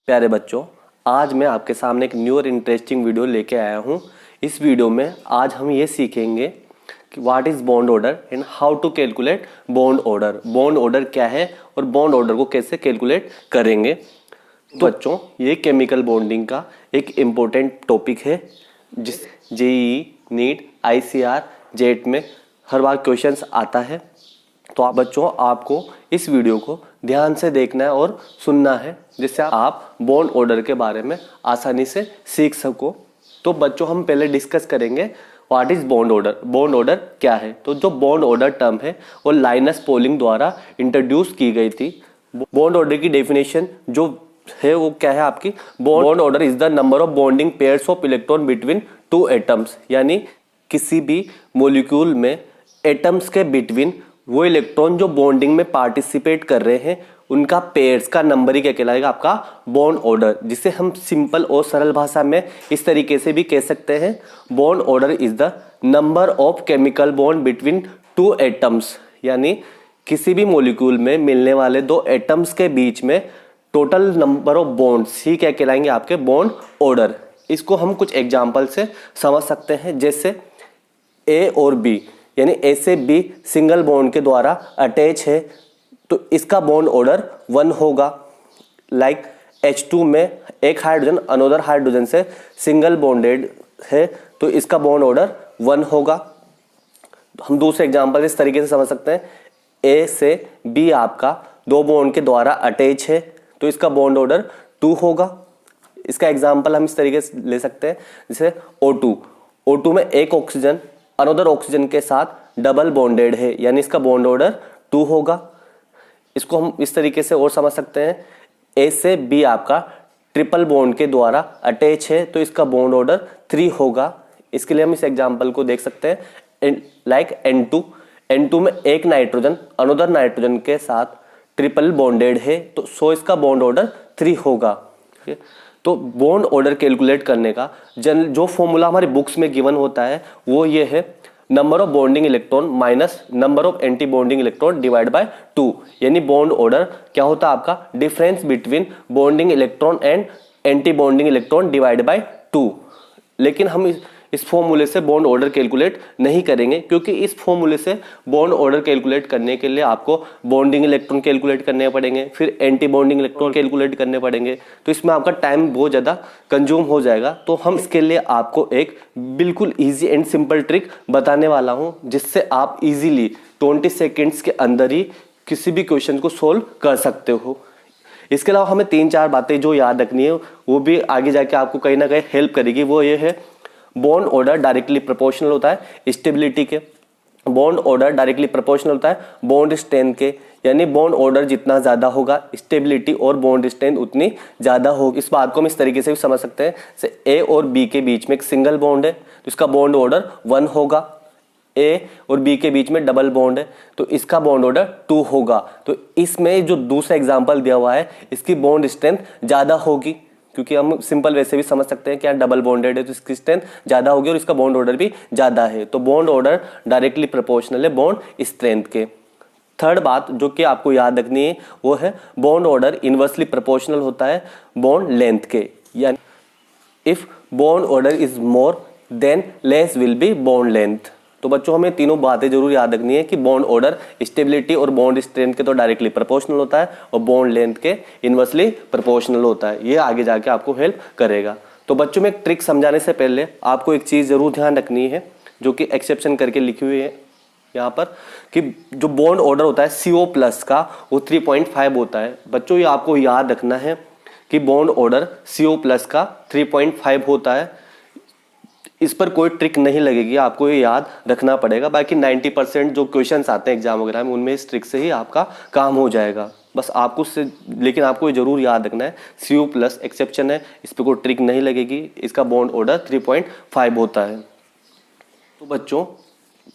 प्यारे बच्चों, आज मैं आपके सामने एक न्यू और इंटरेस्टिंग वीडियो लेके आया हूँ। इस वीडियो में आज हम ये सीखेंगे कि what is bond order and how to calculate bond order. Bond order क्या है और बॉन्ड ऑर्डर को कैसे कैलकुलेट करेंगे। तो बच्चों, ये केमिकल बॉन्डिंग का एक इम्पोर्टेंट टॉपिक है जिस जेईई, नीट, आईसीआर, जेट में हर बार क्वेश्चंस आता है। तो आप बच्चों, आपको इस वीडियो को ध्यान से देखना है और सुनना है, जिससे आप बॉन्ड ऑर्डर के बारे में आसानी से सीख सको। तो बच्चों, हम पहले डिस्कस करेंगे what is bond order. Bond order क्या है? तो जो बॉन्ड ऑर्डर टर्म है वो लाइनस पॉलिंग द्वारा इंट्रोड्यूस की गई थी। बॉन्ड ऑर्डर की डेफिनेशन जो है वो क्या है आपकी? Bond order is the number of bonding pairs of electron between two atoms, यानी किसी भी मॉलिक्यूल में एटम्स के बिटवीन वो इलेक्ट्रॉन जो बॉन्डिंग में पार्टिसिपेट कर रहे हैं उनका पेयर्स का नंबर ही क्या कहलाएगा? आपका बॉन्ड ऑर्डर, जिसे हम सिंपल और सरल भाषा में इस तरीके से भी कह सकते हैं, bond order is the number of chemical bond between two atoms, यानी किसी भी मॉलिक्यूल में मिलने वाले दो एटम्स के बीच में टोटल नंबर ऑफ बॉन्ड्स ही क्या कहलाएंगे? आपके बॉन्ड ऑर्डर। इसको हम कुछ एग्जाम्पल से समझ सकते हैं, जैसे ए और बी, यानी ए से बी सिंगल बॉन्ड के द्वारा अटैच है तो इसका बॉन्ड ऑर्डर 1 होगा। लाइक H2 में एक हाइड्रोजन अनोदर हाइड्रोजन से सिंगल बॉन्डेड है तो इसका बॉन्ड ऑर्डर 1 होगा। हम दूसरे एग्जांपल इस तरीके से समझ सकते हैं, ए से बी आपका दो बॉन्ड के द्वारा अटैच है तो इसका बॉन्ड ऑर्डर 2 होगा। इसका एग्जाम्पल हम इस तरीके से ले सकते हैं, जैसे O2 में एक ऑक्सीजन अनोदर ऑक्सीजन के साथ डबल बॉन्डेड है, यानी इसका बॉन्ड ऑर्डर 2 होगा। इसको हम इस तरीके से और समझ सकते हैं, ए से बी आपका ट्रिपल बॉन्ड के द्वारा अटैच है तो इसका बॉन्ड ऑर्डर 3 होगा। इसके लिए हम इस एग्जांपल को देख सकते हैं, लाइक N2 में एक नाइट्रोजन अनोदर नाइट्रोजन के साथ ट्रिपल बॉन्डेड है तो सो इसका बॉन्ड ऑर्डर 3 होगा। तो बॉन्ड ऑर्डर कैलकुलेट करने का जो फॉर्मूला हमारी बुक्स में गिवन होता है वो ये है, number of bonding electron minus number of anti bonding electron divide by 2, यानी बॉन्ड ऑर्डर क्या होता है आपका? Difference between bonding electron and anti bonding electron divide by 2। लेकिन हम इस फॉर्मूले से बॉन्ड ऑर्डर कैलकुलेट नहीं करेंगे, क्योंकि इस फॉर्मूले से बॉन्ड ऑर्डर कैलकुलेट करने के लिए आपको बॉन्डिंग इलेक्ट्रॉन कैलकुलेट करने पड़ेंगे, फिर एंटी बॉन्डिंग इलेक्ट्रॉन कैलकुलेट करने पड़ेंगे, तो इसमें आपका टाइम बहुत ज़्यादा कंज्यूम हो जाएगा। तो हम इसके लिए आपको एक बिल्कुल ईजी एंड सिंपल ट्रिक बताने वाला हूँ, जिससे आप इजीली 20 सेकेंड्स के अंदर ही किसी भी क्वेश्चन को सोल्व कर सकते हो। इसके अलावा हमें 3-4 बातें जो याद रखनी है वो भी आगे जाके आपको कहीं ना कहीं हेल्प करेगी। वो ये है, बॉन्ड ऑर्डर डायरेक्टली प्रोपोर्शनल होता है स्टेबिलिटी के, बॉन्ड ऑर्डर डायरेक्टली प्रोपोर्शनल होता है बॉन्ड स्ट्रेंथ के, यानी बॉन्ड ऑर्डर जितना ज्यादा होगा स्टेबिलिटी और बॉन्ड स्ट्रेंथ उतनी ज्यादा होगी। इस बात को हम इस तरीके से भी समझ सकते हैं, जैसे ए और बी के बीच में एक सिंगल बॉन्ड है तो इसका बॉन्ड ऑर्डर 1 होगा, ए और बी के बीच में डबल बॉन्ड है तो इसका बॉन्ड ऑर्डर 2 होगा। तो इसमें जो दूसरा एग्जांपल दिया हुआ है इसकी बॉन्ड स्ट्रेंथ ज्यादा होगी, क्योंकि हम सिंपल वैसे भी समझ सकते हैं कि यहाँ डबल बॉन्डेड है तो इसकी स्ट्रेंथ ज्यादा होगी और इसका बॉन्ड ऑर्डर भी ज्यादा है। तो बॉन्ड ऑर्डर डायरेक्टली प्रोपोर्शनल है बॉन्ड स्ट्रेंथ के। थर्ड बात जो कि आपको याद रखनी है वो है, बॉन्ड ऑर्डर इनवर्सली प्रोपोर्शनल होता है बॉन्ड लेंथ के, यानी if bond order is more than less will be bond length. तो बच्चों, हमें तीनों बातें जरूर याद रखनी है कि बॉन्ड ऑर्डर स्टेबिलिटी और बॉन्ड स्ट्रेंथ के तो डायरेक्टली प्रोपोर्शनल होता है और बॉन्ड लेंथ के इनवर्सली प्रोपोर्शनल होता है। ये आगे जाके आपको हेल्प करेगा। तो बच्चों में एक ट्रिक समझाने से पहले आपको एक चीज जरूर ध्यान रखनी है, जो कि एक्सेप्शन करके लिखी हुई है यहाँ पर, कि जो बॉन्ड ऑर्डर होता है CO+ का वो 3.5 होता है। बच्चों, ये आपको याद रखना है कि बॉन्ड ऑर्डर CO+ का 3.5 होता है। इस पर कोई ट्रिक नहीं लगेगी, आपको ये याद रखना पड़ेगा। बाकी 90% जो क्वेश्चंस आते हैं एग्जाम वगैरह में उनमें इस ट्रिक से ही आपका काम हो जाएगा। बस आपको लेकिन आपको ये जरूर याद रखना है CO+ एक्सेप्शन है, इस पर कोई ट्रिक नहीं लगेगी, इसका बॉन्ड ऑर्डर 3.5 होता है। तो बच्चों,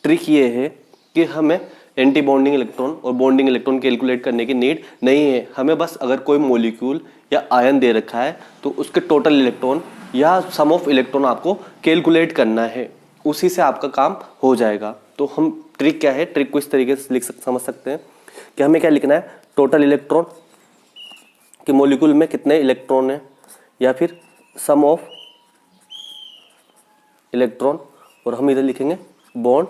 ट्रिक ये है कि हमें एंटी बॉन्डिंग इलेक्ट्रॉन और बॉन्डिंग इलेक्ट्रॉन कैलकुलेट करने की नीड नहीं है। हमें बस अगर कोई मॉलिक्यूल या आयन दे रखा है तो उसके टोटल इलेक्ट्रॉन या सम ऑफ इलेक्ट्रॉन आपको कैलकुलेट करना है, उसी से आपका काम हो जाएगा। तो हम ट्रिक क्या है, ट्रिक को इस तरीके से समझ सकते हैं कि हमें क्या लिखना है, टोटल इलेक्ट्रॉन कि मॉलिक्यूल में कितने इलेक्ट्रॉन हैं, या फिर सम ऑफ इलेक्ट्रॉन, और हम इधर लिखेंगे बॉन्ड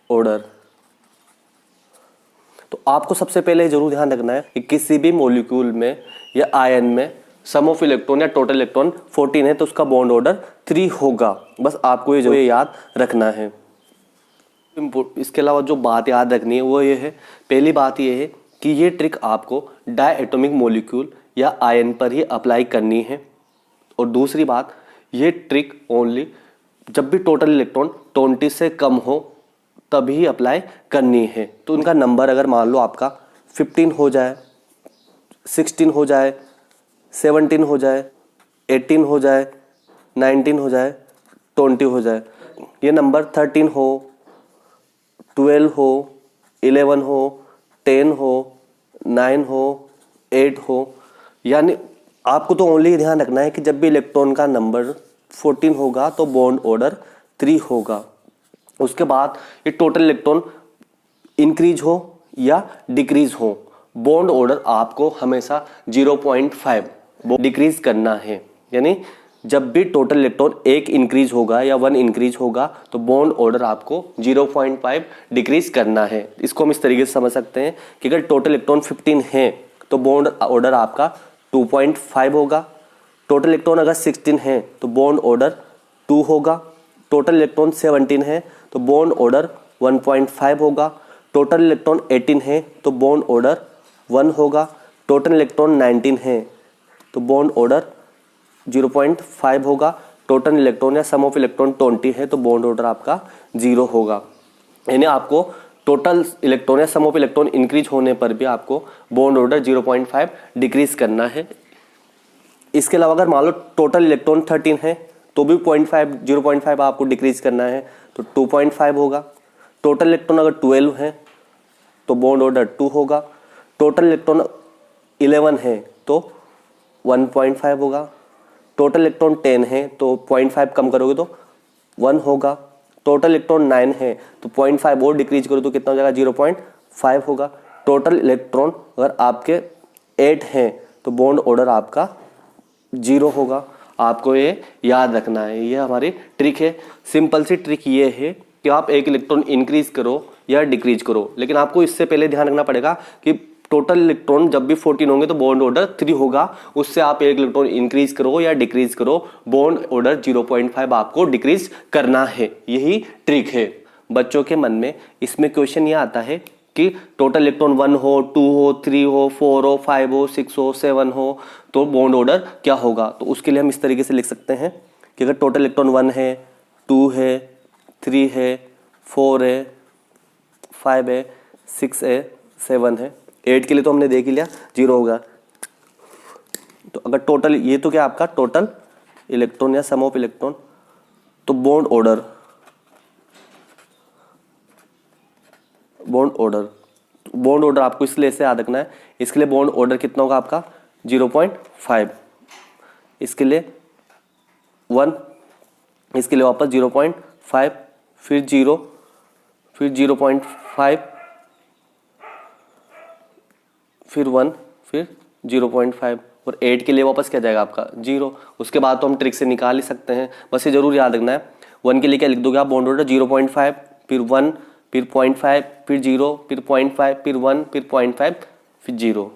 ऑर्डर। तो आपको सबसे पहले जरूर ध्यान रखना है कि किसी भी मॉलिक्यूल में या आयन में सम ऑफ इलेक्ट्रॉन या टोटल इलेक्ट्रॉन 14 है तो उसका बॉन्ड ऑर्डर 3 होगा। बस आपको ये याद रखना है। इसके अलावा जो बात याद रखनी है वो ये है, पहली बात ये है कि ये ट्रिक आपको डायएटॉमिक मॉलिक्यूल या आयन पर ही अप्लाई करनी है। और दूसरी बात, ये ट्रिक ओनली जब भी टोटल इलेक्ट्रॉन 20 से कम हो तभी अप्लाई करनी है। तो उनका नंबर अगर मान लो आपका 15 हो जाए, 16 हो जाए, 17 हो जाए, 18 हो जाए, 19 हो जाए, 20 हो जाए, ये नंबर 13 हो, 12 हो, 11 हो, 10 हो, 9 हो, 8 हो, यानी आपको तो ओनली ध्यान रखना है कि जब भी इलेक्ट्रॉन का नंबर 14 होगा तो बॉन्ड ऑर्डर 3 होगा। उसके बाद ये टोटल इलेक्ट्रॉन इंक्रीज हो या डिक्रीज हो, बॉन्ड ऑर्डर आपको हमेशा 0.5 डिक्रीज करना है। यानी जब भी टोटल इलेक्ट्रॉन 1 इंक्रीज होगा या 1 इंक्रीज होगा तो बॉन्ड ऑर्डर आपको 0.5 डिक्रीज करना है। इसको हम इस तरीके से समझ सकते हैं कि अगर टोटल इलेक्ट्रॉन 15 है तो बॉन्ड ऑर्डर आपका 2.5 होगा। टोटल इलेक्ट्रॉन अगर 16 है तो बॉन्ड ऑर्डर 2 होगा। टोटल इलेक्ट्रॉन 17 है तो बॉन्ड ऑर्डर 1.5 होगा। टोटल इलेक्ट्रॉन 18 है तो बॉन्ड ऑर्डर 1 होगा। टोटल इलेक्ट्रॉन 19 है तो बॉन्ड ऑर्डर 0.5 होगा। टोटल इलेक्ट्रॉन या सम ऑफ इलेक्ट्रॉन 20 है तो बॉन्ड ऑर्डर आपका 0 होगा। यानी आपको टोटल इलेक्ट्रॉन या सम ऑफ इलेक्ट्रॉन इंक्रीज होने पर भी आपको बॉन्ड ऑर्डर 0.5 डिक्रीज करना है। इसके अलावा अगर मान लो टोटल इलेक्ट्रॉन 13 है तो भी 0.5 आपको डिक्रीज करना है तो 2.5 होगा। टोटल इलेक्ट्रॉन अगर 12 है तो बॉन्ड ऑर्डर 2 होगा। टोटल इलेक्ट्रॉन 11 है तो 1.5 होगा। टोटल इलेक्ट्रॉन 10 है तो 0.5 कम करोगे तो 1 होगा। टोटल इलेक्ट्रॉन 9 है तो 0.5 और डिक्रीज करो तो कितना हो जाएगा, 0.5 होगा। टोटल इलेक्ट्रॉन अगर आपके 8 हैं तो बॉन्ड ऑर्डर आपका 0 होगा। आपको ये याद रखना है, ये हमारी ट्रिक है। सिंपल सी ट्रिक ये है कि आप एक इलेक्ट्रॉन इंक्रीज करो या डिक्रीज करो, लेकिन आपको इससे पहले ध्यान रखना पड़ेगा कि टोटल इलेक्ट्रॉन जब भी 14 होंगे तो बॉन्ड ऑर्डर 3 होगा। उससे आप एक इलेक्ट्रॉन इंक्रीज करो या डिक्रीज करो, बॉन्ड ऑर्डर 0.5 आपको डिक्रीज करना है। यही ट्रिक है। बच्चों के मन में इसमें क्वेश्चन ये आता है कि टोटल इलेक्ट्रॉन 1 हो, 2 हो, 3 हो, 4 हो, 5 हो, 6 हो, 7 हो तो बॉन्ड ऑर्डर क्या होगा। तो उसके लिए हम इस तरीके से लिख सकते हैं कि अगर टोटल इलेक्ट्रॉन 1 है, 2 है, 3 है, 4 है, 5 है, 6 है, 7 है, 8 के लिए तो हमने देख ही लिया 0 होगा। तो अगर टोटल, ये तो क्या आपका टोटल इलेक्ट्रॉन या सम ऑफ इलेक्ट्रॉन, तो बॉन्ड ऑर्डर आपको इसलिए ऐसे याद रखना है। इसके लिए बॉन्ड ऑर्डर कितना होगा आपका 0.5, इसके लिए 1, इसके लिए वापस 0.5, फिर 0, फिर 0.5, फिर 1, फिर 0.5 और 8 के लिए वापस क्या जाएगा आपका 0। उसके बाद तो हम ट्रिक से निकाल ही सकते हैं, बस ये जरूर याद रखना है। 1 के लिए क्या लिख दोगे आप, बॉन्ड ऑर्डर 0.5, फिर 1, फिर 0.5, फिर 0, फिर 0.5, फिर 1, फिर 0.5, फिर 0।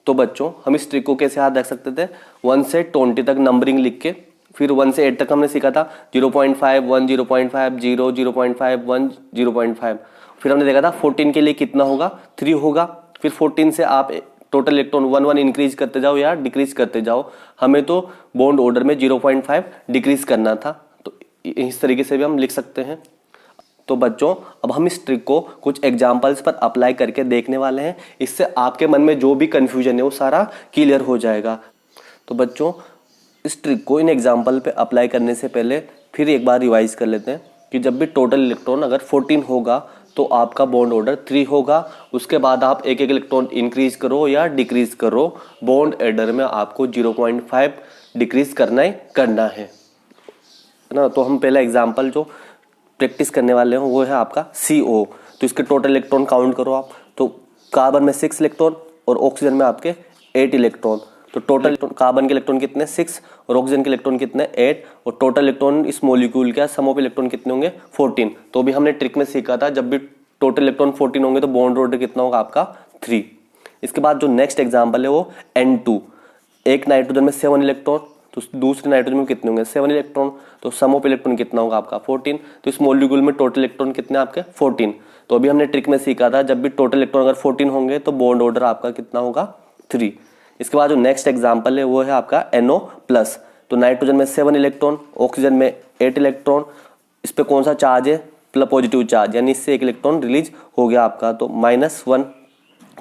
तो बच्चों हम इस ट्रिक को कैसे याद रख सकते थे, 1 से 20 तक नंबरिंग लिख के, फिर 1 से 8 तक हमने सीखा था 0.5, 1, 0.5, 0, 0.5, 1, 0.5। फिर हमने देखा था 14 के लिए कितना होगा, 3 होगा। फिर 14 से आप टोटल इलेक्ट्रॉन 1 इंक्रीज करते जाओ या डिक्रीज करते जाओ। हमें तो बॉन्ड ऑर्डर में 0.5 डिक्रीज करना था, तो इस तरीके से भी हम लिख सकते हैं। तो बच्चों अब हम इस ट्रिक को कुछ एग्जाम्पल्स पर अप्लाई करके देखने वाले हैं। इससे आपके मन में जो भी कंफ्यूजन है वो सारा क्लियर हो जाएगा। तो बच्चों इस ट्रिक को इन एग्जाम्पल पे अप्लाई करने से पहले फिर एक बार रिवाइज कर लेते हैं कि जब भी टोटल इलेक्ट्रॉन अगर 14 होगा तो आपका बॉन्ड ऑर्डर 3 होगा। उसके बाद आप एक एक इलेक्ट्रॉन इंक्रीज करो या डिक्रीज करो, बॉन्ड ऑर्डर में आपको 0.5 डिक्रीज करना ही करना है ना। तो हम पहला एग्जाम्पल जो प्रैक्टिस करने वाले हैं वो है आपका CO। तो इसके टोटल इलेक्ट्रॉन काउंट करो आप, तो कार्बन में 6 इलेक्ट्रॉन और ऑक्सीजन में आपके 8 इलेक्ट्रॉन। तो टोटल कार्बन के इलेक्ट्रॉन कितने 6 और ऑक्सीजन के इलेक्ट्रॉन कितने 8 और टोटल इलेक्ट्रॉन इस मॉलिक्यूल का सम ऑफ इलेक्ट्रॉन कितने होंगे 14। तो भी हमने ट्रिक में सीखा था जब भी टोटल इलेक्ट्रॉन 14 होंगे तो बॉन्ड ऑर्डर कितना होगा आपका 3। इसके बाद जो नेक्स्ट एग्जाम्पल है वो N2। एक नाइट्रोजन में 7 इलेक्ट्रॉन, तो दूसरे नाइट्रोजन में कितने होंगे 7 इलेक्ट्रॉन, तो सम ऑफ इलेक्ट्रॉन कितना होगा आपका 14। तो इस मॉलिक्यूल में टोटल इलेक्ट्रॉन कितने आपके 14। तो अभी हमने ट्रिक में सीखा था जब भी टोटल इलेक्ट्रॉन अगर 14 होंगे तो बॉन्ड ऑर्डर आपका कितना होगा 3। इसके बाद जो नेक्स्ट एग्जाम्पल है वो है आपका NO+। तो नाइट्रोजन में 7 इलेक्ट्रॉन, ऑक्सीजन में 8 इलेक्ट्रॉन, इस पे कौन सा चार्ज है पॉजिटिव चार्ज, यानी इससे एक इलेक्ट्रॉन रिलीज हो गया आपका, तो -1।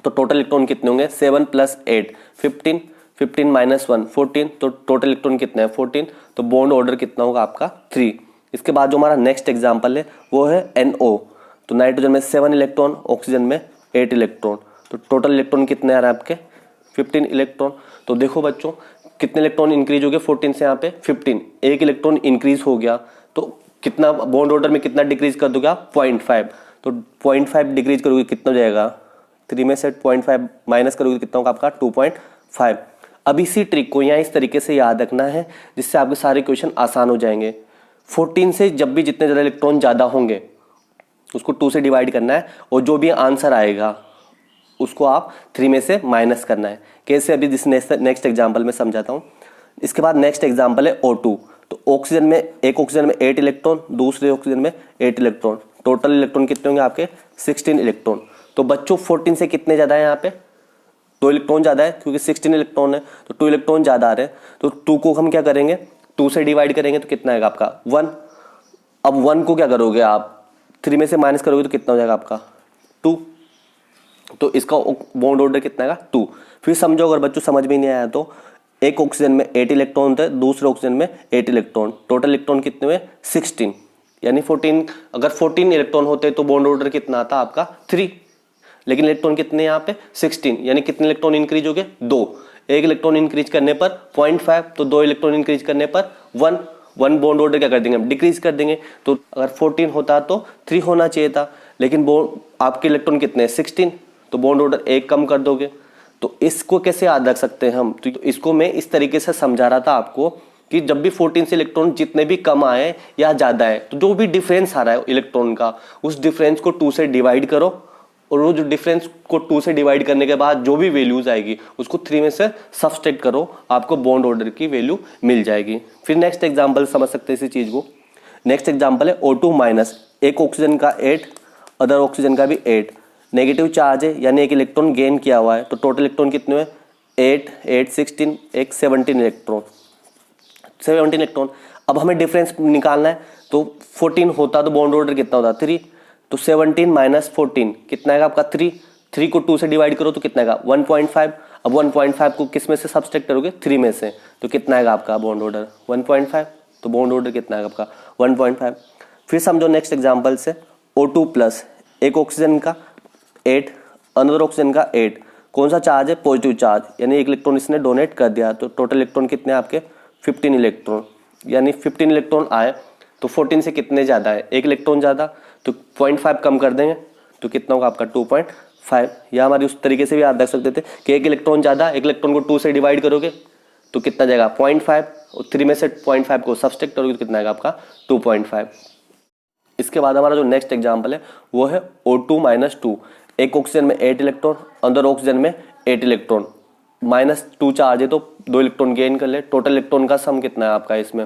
तो टोटल इलेक्ट्रॉन कितने होंगे 7 + 8 15, 15 - 1 14, तो टोटल इलेक्ट्रॉन कितने हैं 14। तो बॉन्ड ऑर्डर कितना होगा आपका 3। इसके बाद जो हमारा नेक्स्ट एग्जाम्पल है वो है NO। तो नाइट्रोजन में 7 इलेक्ट्रॉन, ऑक्सीजन में 8 इलेक्ट्रॉन, तो टोटल इलेक्ट्रॉन कितने आ रहे हैं आपके 15 इलेक्ट्रॉन। तो देखो बच्चों कितने इलेक्ट्रॉन इंक्रीज हो गए 14 से यहाँ पे 15, एक इलेक्ट्रॉन इंक्रीज हो गया, तो कितना बॉन्ड ऑर्डर में कितना डिक्रीज कर दोगे आप 0.5। तो 0.5 डिक्रीज करोगे कितना हो जाएगा 3 में से 0.5 माइनस करोगे कितना होगा आपका 2.5। अब इसी ट्रिक को यहाँ इस तरीके से याद रखना है जिससे आपके सारे क्वेश्चन आसान हो जाएंगे। 14 से जब भी जितने ज़्यादा इलेक्ट्रॉन ज़्यादा होंगे उसको 2 से डिवाइड करना है और जो भी आंसर आएगा उसको आप 3 में से माइनस करना है। कैसे अभी जिस नेक्स्ट एग्जाम्पल में समझाता हूँ। इसके बाद नेक्स्ट एग्जाम्पल है O2। तो ऑक्सीजन में एक ऑक्सीजन में 8 इलेक्ट्रॉन, दूसरे ऑक्सीजन में 8 इलेक्ट्रॉन, टोटल इलेक्ट्रॉन कितने होंगे आपके 16 इलेक्ट्रॉन। तो बच्चों 14 से कितने ज़्यादा है यहाँ पे 2 इलेक्ट्रॉन ज़्यादा है क्योंकि 16 इलेक्ट्रॉन है, तो 2 इलेक्ट्रॉन ज़्यादा आ रहे हैं। तो 2 को हम क्या करेंगे 2 से डिवाइड करेंगे तो कितना आएगा आपका 1। अब 1 को क्या करोगे आप 3 में से माइनस करोगे तो कितना हो जाएगा आपका 2। तो इसका बॉन्ड ऑर्डर कितना आएगा 2। फिर समझो अगर बच्चों समझ में नहीं आया तो एक ऑक्सीजन में 8 इलेक्ट्रॉन थे, दूसरे ऑक्सीजन में 8 इलेक्ट्रॉन, टोटल इलेक्ट्रॉन कितने हुए 16, यानी 14। अगर 14 इलेक्ट्रॉन होते तो बॉन्ड ऑर्डर कितना आता आपका 3, लेकिन इलेक्ट्रॉन कितने यहाँ पे 16, यानी कितने इलेक्ट्रॉन इंक्रीज हो गए 2। एक इलेक्ट्रॉन इंक्रीज करने पर 0.5, तो 2 इलेक्ट्रॉन इंक्रीज करने पर 1 बॉन्ड ऑर्डर क्या कर देंगे हम डिक्रीज कर देंगे। तो अगर 14 होता तो 3 होना चाहिए था, लेकिन आपके इलेक्ट्रॉन कितने 16, तो बॉन्ड ऑर्डर 1 कम कर दोगे। तो इसको कैसे याद रख सकते हैं हम, तो इसको मैं इस तरीके से समझा रहा था आपको कि जब भी 14 से इलेक्ट्रॉन जितने भी कम आए या ज़्यादा है तो जो भी डिफरेंस आ रहा है इलेक्ट्रॉन का उस डिफरेंस को 2 से डिवाइड करो, और वो जो डिफरेंस को 2 से डिवाइड करने के बाद जो भी वैल्यूज आएगी उसको 3 में से सब्सट्रैक्ट करो, आपको बॉन्ड ऑर्डर की वैल्यू मिल जाएगी। फिर नेक्स्ट एग्जाम्पल समझ सकते हैं इसी चीज़ को। नेक्स्ट एग्जाम्पल है O2-, एक ऑक्सीजन का 8, अदर ऑक्सीजन का भी 8, नेगेटिव चार्ज है यानी एक इलेक्ट्रॉन गेन किया हुआ है, तो टोटल इलेक्ट्रॉन कितने हुए 8, 8, 16, एक 17 इलेक्ट्रॉन, 17 इलेक्ट्रॉन। अब हमें डिफरेंस निकालना है, तो 14 होता तो बॉन्ड ऑर्डर कितना होता 3, तो 17 - 14 कितना आएगा आपका 3 को 2 से डिवाइड करो तो कितना आएगा 1.5। अब 1.5 को किस में से सब्सट्रैक्ट करोगे 3 में से, तो कितना आएगा आपका बॉन्ड ऑर्डर 1.5। तो बॉन्ड ऑर्डर कितना आएगा आपका 1.5। फिर समझो नेक्स्ट एग्जाम्पल से O2+, एक ऑक्सीजन का 8, अनदर ऑक्सीजन का 8, कौन सा चार्ज है पॉजिटिव चार्ज, यानी एक इलेक्ट्रॉन इसने डोनेट कर दिया, तो टोटल इलेक्ट्रॉन कितने आपके 15 इलेक्ट्रॉन, यानी 15 इलेक्ट्रॉन आए तो 14 से कितने ज़्यादा है एक इलेक्ट्रॉन ज़्यादा, तो 0.5 कम कर देंगे तो कितना होगा आपका 2.5। या हमारी उस तरीके से भी याद रख सकते थे कि एक इलेक्ट्रॉन ज़्यादा, एक इलेक्ट्रॉन को 2 से डिवाइड करोगे तो कितना जाएगा 0.5, और 3 में से 0.5 को सब्सट्रैक्ट करोगे तो कितना आएगा आपका 2.5। इसके बाद हमारा जो नेक्स्ट एग्जाम्पल है वो है O2-2, एक ऑक्सीजन में 8 इलेक्ट्रॉन, अदर ऑक्सीजन में 8 इलेक्ट्रॉन, -2 चार्ज है तो 2 इलेक्ट्रॉन गेन कर ले। टोटल इलेक्ट्रॉन का सम कितना है आपका इसमें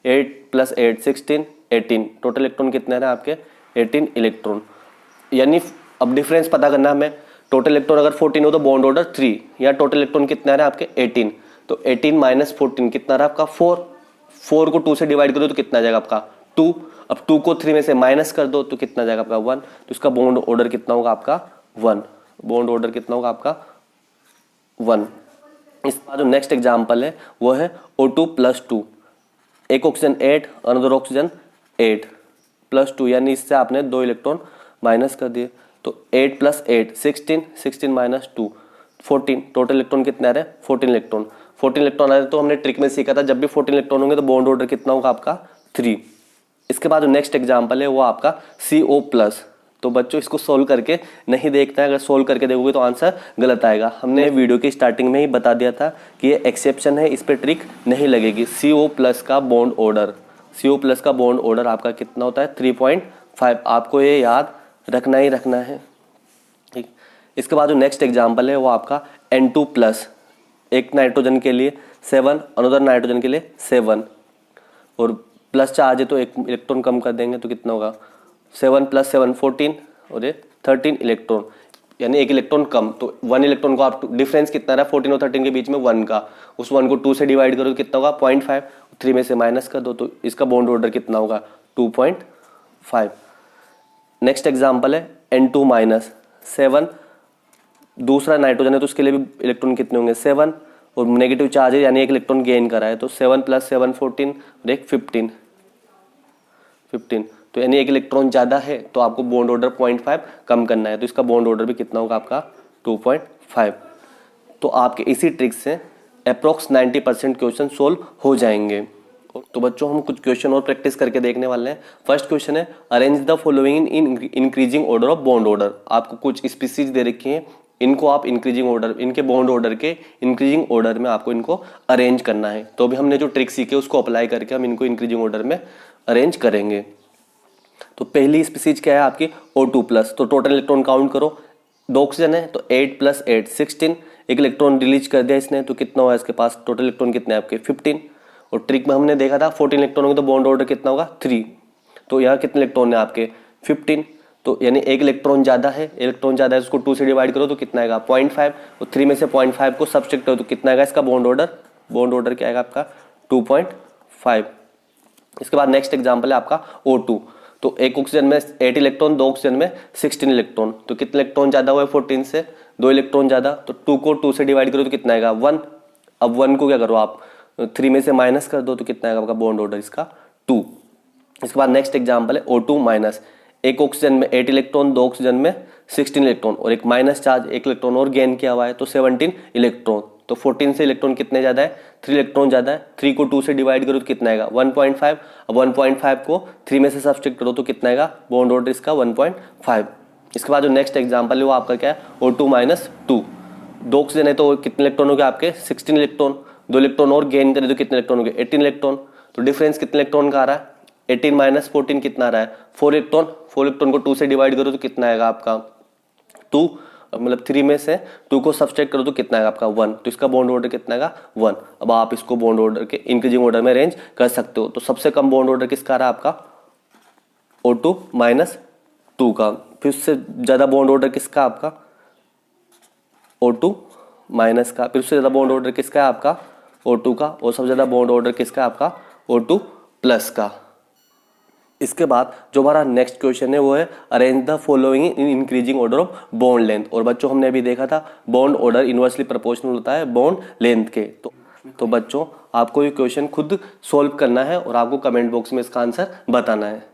8 + 8 16, 18, टोटल इलेक्ट्रॉन कितने हैं आपके 18 इलेक्ट्रॉन। यानी अब डिफरेंस पता करना हमें, टोटल इलेक्ट्रॉन अगर 14 हो तो बॉन्ड ऑर्डर 3, या टोटल इलेक्ट्रॉन कितने आ रहे हैं आपके 18, तो 18 - 14 कितना रहा आपका 4 को 2 से डिवाइड करो तो कितना आ जाएगा आपका 2। अब 2 को 3 में से माइनस कर दो तो कितना जाएगा आपका 1, तो इसका बॉन्ड ऑर्डर कितना होगा आपका 1, बॉन्ड ऑर्डर कितना होगा आपका 1। इसका जो नेक्स्ट एग्जाम्पल है वो है O2+2, एक ऑक्सीजन 8, अनदर ऑक्सीजन 8 +2, यानी इससे आपने 2 इलेक्ट्रॉन माइनस कर दिए, तो 8 + 8 16, 16 - 2 14, टोटल इलेक्ट्रॉन कितने आ रहे हैं 14 इलेक्ट्रॉन। 14 इलेक्ट्रॉन आ रहे तो हमने ट्रिक में सीखा था जब भी 14 इलेक्ट्रॉन होंगे तो बॉन्ड ऑर्डर कितना होगा आपका 3। इसके बाद जो नेक्स्ट एग्जाम्पल है वो आपका CO+, तो बच्चों इसको सोल्व करके नहीं देखना है, अगर सोल्व करके देखोगे तो आंसर गलत आएगा। हमने वीडियो की स्टार्टिंग में ही बता दिया था कि ये एक्सेप्शन है, इस पर ट्रिक नहीं लगेगी। CO+ का बॉन्ड ऑर्डर, CO+ का बॉन्ड ऑर्डर आपका कितना होता है 3.5। आपको ये याद रखना ही रखना है, ठीक। इसके बाद जो नेक्स्ट एग्जाम्पल है वो आपका N2+, एक नाइट्रोजन के लिए 7, अनदर नाइट्रोजन के लिए 7 और प्लस चार्ज है तो एक इलेक्ट्रॉन कम कर देंगे तो कितना होगा 7 + 7 14 और ये 13 इलेक्ट्रॉन, यानी एक इलेक्ट्रॉन कम। तो 1 इलेक्ट्रॉन को आप डिफरेंस कितना रहा 14 और 13 के बीच में 1 का, उस 1 को 2 से डिवाइड करो तो कितना होगा 0.5, 3 में से माइनस कर दो तो इसका बॉन्ड ऑर्डर कितना होगा 2.5। नेक्स्ट एग्जाम्पल है N2-, 7, दूसरा नाइट्रोजन है तो उसके लिए भी इलेक्ट्रॉन कितने होंगे 7 और नेगेटिव चार्ज है यानी एक इलेक्ट्रॉन गेन करा है तो 7 + 7 14 और एक 15, तो यानी एक इलेक्ट्रॉन ज़्यादा है तो आपको बॉन्ड ऑर्डर 0.5 कम करना है, तो इसका बॉन्ड ऑर्डर भी कितना होगा आपका 2.5। तो आपके इसी ट्रिक से अप्रोक्स 90% क्वेश्चन सोल्व हो जाएंगे। तो बच्चों हम कुछ क्वेश्चन और प्रैक्टिस करके देखने वाले हैं। फर्स्ट क्वेश्चन है arrange the following in increasing order of bond order. आपको कुछ स्पीसीज दे रखी हैं, इनको आप इंक्रीजिंग ऑर्डर, इनके बॉन्ड ऑर्डर के इंक्रीजिंग ऑर्डर में आपको इनको अरेंज करना है। तो अभी हमने जो ट्रिक सीखी उसको अप्लाई करके हम इनको इंक्रीजिंग ऑर्डर में अरेंज करेंगे। तो पहली स्पीसीज क्या है आपकी O2+, तो टोटल इलेक्ट्रॉन काउंट करो, 2 ऑक्सीजन है तो 8 + 8 16, एक इलेक्ट्रॉन रिलीज कर दिया इसने तो कितना हुआ इसके पास टोटल इलेक्ट्रॉन कितने आपके 15। और ट्रिक में हमने देखा था 14 इलेक्ट्रॉन होंगे तो बॉन्ड ऑर्डर कितना होगा 3, तो यहाँ कितने इलेक्ट्रॉन है आपके 15, तो यानी एक इलेक्ट्रॉन ज़्यादा है, उसको 2 से डिवाइड करो तो कितना आएगा 0.5 और 3 में से 0.5 को सब्सट्रैक्ट करो तो कितना आएगा इसका बॉन्ड ऑर्डर क्या आएगा आपका 2.5। इसके बाद नेक्स्ट एग्जांपल है आपका O2, तो एक ऑक्सीजन में 8 इलेक्ट्रॉन, 2 ऑक्सीजन में 16 इलेक्ट्रॉन, तो कितने इलेक्ट्रॉन ज़्यादा हुआ है 14 से 2 इलेक्ट्रॉन ज़्यादा, तो 2 को 2 से डिवाइड करो तो कितना आएगा 1। अब 1 को क्या करो आप 3 में से माइनस कर दो तो कितना आएगा आपका बॉन्ड ऑर्डर इसका 2। इसके बाद नेक्स्ट एग्जांपल है O2-, एक ऑक्सीजन में 8 इलेक्ट्रॉन, 2 ऑक्सीजन में 16 इलेक्ट्रॉन और एक माइनस चार्ज, एक इलेक्ट्रॉन और गेन किया हुआ है तो 17 इलेक्ट्रॉन, तो 14 से इलेक्ट्रॉन कितने ज़्यादा है 3 इलेक्ट्रॉन ज़्यादा है, 3 को 2 से डिवाइड करो तो कितना आएगा 1.5। अब 1.5 को 3 में से सब्सट्रैक्ट करो तो कितना आएगा बॉन्ड ऑर्डर इसका 1.5। इसके बाद जो नेक्स्ट एग्जांपल है वो आपका क्या है O2-, 2, 2 ऑक्सीजन है तो कितने इलेक्ट्रॉन हो गए आपके 16 इलेक्ट्रॉन, 2 इलेक्ट्रॉन और गेन करें तो कितने इलेक्ट्रॉन हो गए 18 इलेक्ट्रॉन, तो डिफरेंस कितने इलेक्ट्रॉन का आ रहा है 18 - 14 कितना आ रहा है 4 इलेक्ट्रॉन, 4 इलेक्ट्रॉन को 2 से डिवाइड करो तो कितना आएगा आपका 2, मतलब 3 में से 2 को सब्सट्रैक्ट करो तो कितना आएगा आपका 1, तो इसका बॉन्ड ऑर्डर कितना आएगा 1। अब आप इसको बॉन्ड ऑर्डर के इंक्रीजिंग ऑर्डर में अरेंज कर सकते हो। तो सबसे कम बॉन्ड ऑर्डर किसका आ रहा है आपका O2-, 2 का, फिर उससे ज़्यादा बॉन्ड ऑर्डर किसका आपका O2- का, फिर उससे ज़्यादा बॉन्ड ऑर्डर किसका है आपका O2 का, और सबसे ज़्यादा बॉन्ड ऑर्डर किसका है आपका O2+ का। इसके बाद जो हमारा नेक्स्ट क्वेश्चन है वो है arrange the following in increasing order of bond length. और बच्चों हमने अभी देखा था बॉन्ड ऑर्डर इनवर्सली प्रोपोर्शनल होता है बॉन्ड लेंथ के। तो बच्चों आपको ये क्वेश्चन खुद सॉल्व करना है और आपको कमेंट बॉक्स में इसका आंसर बताना है।